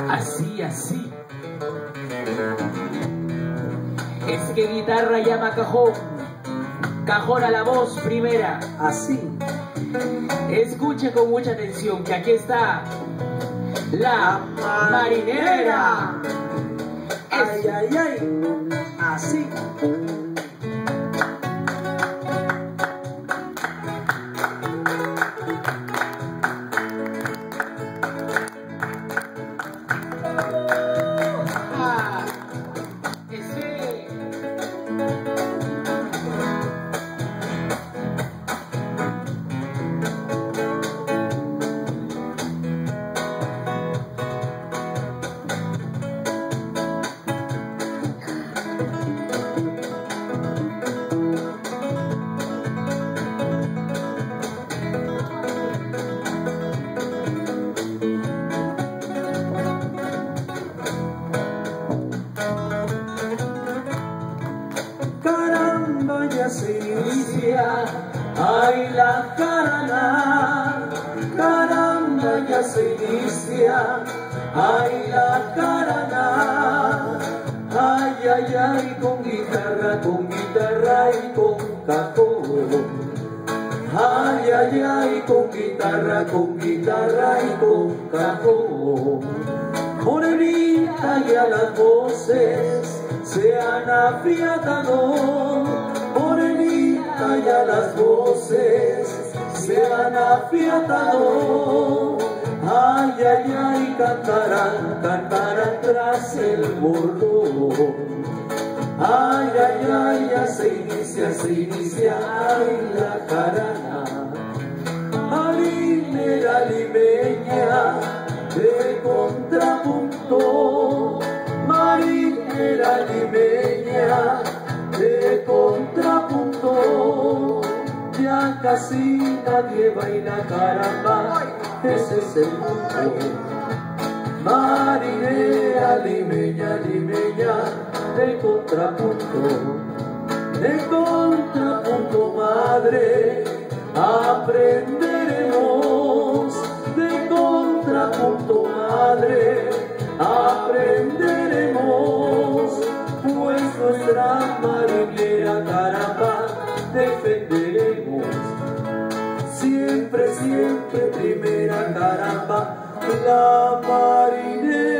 Así, así. Es que guitarra llama cajón, cajón a la voz primera. Así. Escuche con mucha atención que aquí está la marinera. Ay, ay, ay. Así. Caramba, ya se inicia, ay la carana. Caramba, ya se inicia, ay la carana. Ay, ay, ay, con guitarra y con cajón. Ay, ay, ay, con guitarra y con cajón. Morenita, ya las voces se han afiatado. Morenita, ya las voces se han afiatado. Ay, ay, ay, cantarán, cantarán tras el bordón. Ay, ay, ay, ya se inicia, ay, la carana. Marinera limeña de contrapunto. Marinera limeña de contrapunto. Ya casi nadie baila caramba, ese es el punto. Marinera limeña, limeña de contrapunto. De contrapunto, madre, aprenderemos. De contrapunto, madre, aprenderemos. Pues nuestra marinera caramba defenderemos. Siempre, siempre primera caramba, la marinera.